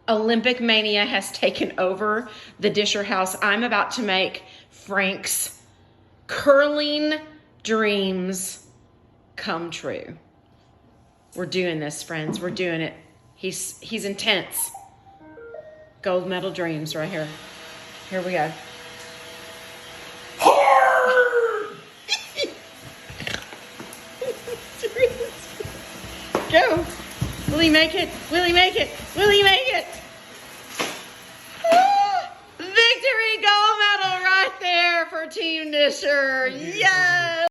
Olympic mania has taken over the Disher house. I'm about to make Frank's curling dreams come true. We're doing this, friends. We're doing it. He's intense. Gold medal dreams right here. Here we go. Go. Will he make it? Will he make it? Will he make it? Victory gold medal right there for Team Disher. Yes.